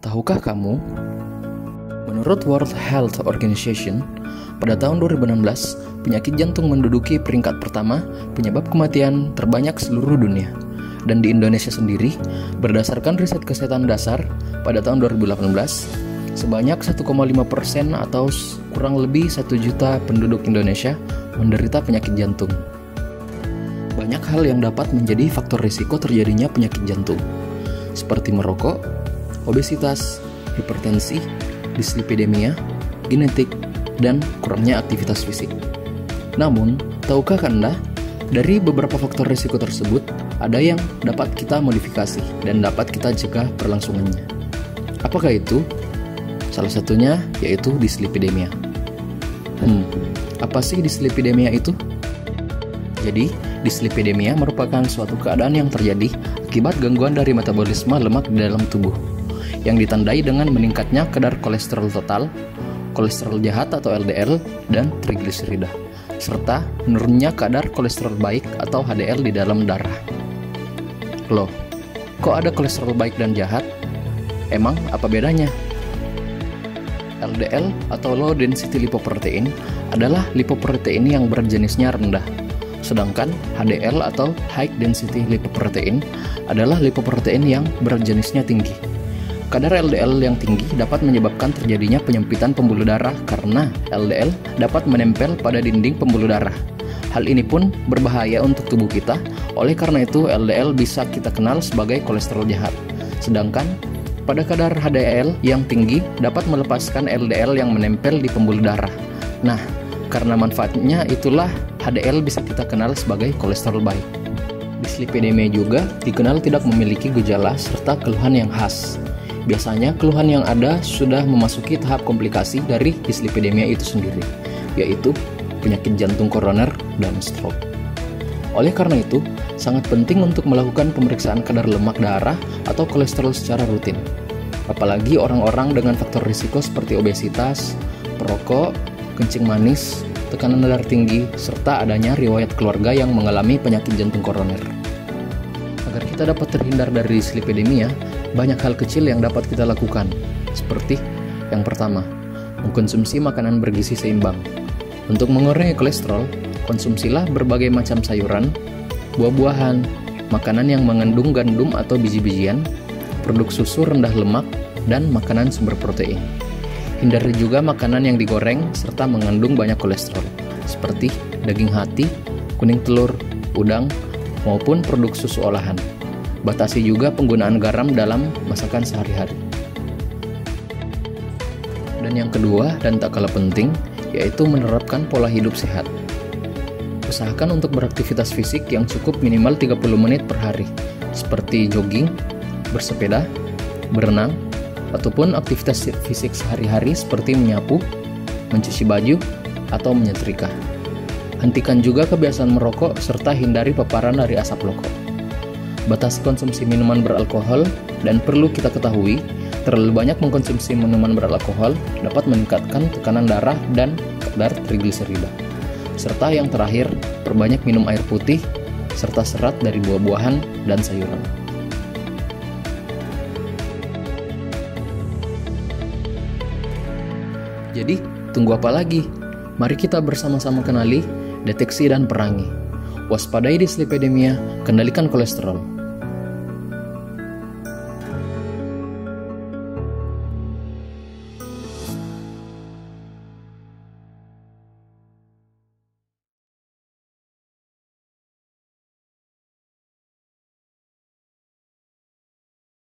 Tahukah kamu, menurut World Health Organization, pada tahun 2016, penyakit jantung menduduki peringkat pertama penyebab kematian terbanyak seluruh dunia. Dan di Indonesia sendiri, berdasarkan riset kesehatan dasar pada tahun 2018, sebanyak 1,5% atau kurang lebih 1 juta penduduk Indonesia menderita penyakit jantung. Banyak hal yang dapat menjadi faktor risiko terjadinya penyakit jantung, seperti merokok, obesitas, hipertensi, dislipidemia, genetik, dan kurangnya aktivitas fisik. Namun, tahukah Anda, dari beberapa faktor risiko tersebut, ada yang dapat kita modifikasi dan dapat kita cegah berlangsungannya. Apakah itu? Salah satunya yaitu dislipidemia. Apa sih dislipidemia itu? Jadi, dislipidemia merupakan suatu keadaan yang terjadi akibat gangguan dari metabolisme lemak di dalam tubuh, yang ditandai dengan meningkatnya kadar kolesterol total, kolesterol jahat atau LDL, dan trigliserida, serta menurunnya kadar kolesterol baik atau HDL di dalam darah. Loh, kok ada kolesterol baik dan jahat? Emang apa bedanya? LDL atau low density lipoprotein adalah lipoprotein yang berat jenisnya rendah. Sedangkan HDL atau high density lipoprotein adalah lipoprotein yang berat jenisnya tinggi. Kadar LDL yang tinggi dapat menyebabkan terjadinya penyempitan pembuluh darah karena LDL dapat menempel pada dinding pembuluh darah. Hal ini pun berbahaya untuk tubuh kita, oleh karena itu LDL bisa kita kenal sebagai kolesterol jahat. Sedangkan pada kadar HDL yang tinggi dapat melepaskan LDL yang menempel di pembuluh darah. Nah, karena manfaatnya itulah HDL bisa kita kenal sebagai kolesterol baik. Dislipidemia juga dikenal tidak memiliki gejala serta keluhan yang khas. Biasanya keluhan yang ada sudah memasuki tahap komplikasi dari dislipidemia itu sendiri, yaitu penyakit jantung koroner dan stroke. Oleh karena itu, sangat penting untuk melakukan pemeriksaan kadar lemak darah atau kolesterol secara rutin. Apalagi orang-orang dengan faktor risiko seperti obesitas, perokok, kencing manis, tekanan darah tinggi, serta adanya riwayat keluarga yang mengalami penyakit jantung koroner. Agar kita dapat terhindar dari dislipidemia, banyak hal kecil yang dapat kita lakukan, seperti yang pertama, mengkonsumsi makanan bergizi seimbang. Untuk mengurangi kolesterol, konsumsilah berbagai macam sayuran, buah-buahan, makanan yang mengandung gandum atau biji-bijian, produk susu rendah lemak, dan makanan sumber protein. Hindari juga makanan yang digoreng serta mengandung banyak kolesterol, seperti daging hati, kuning telur, udang, maupun produk susu olahan. Batasi juga penggunaan garam dalam masakan sehari-hari. Dan yang kedua dan tak kalah penting, yaitu menerapkan pola hidup sehat. Usahakan untuk beraktivitas fisik yang cukup minimal 30 menit per hari, seperti jogging, bersepeda, berenang, ataupun aktivitas fisik sehari-hari seperti menyapu, mencuci baju, atau menyetrika. Hentikan juga kebiasaan merokok serta hindari paparan dari asap rokok. Batasi konsumsi minuman beralkohol, dan perlu kita ketahui, terlalu banyak mengkonsumsi minuman beralkohol dapat meningkatkan tekanan darah dan kadar trigliserida. Serta yang terakhir, perbanyak minum air putih serta serat dari buah-buahan dan sayuran. Jadi, tunggu apa lagi? Mari kita bersama-sama kenali, deteksi, dan perangi. Waspadai dislipidemia, kendalikan kolesterol.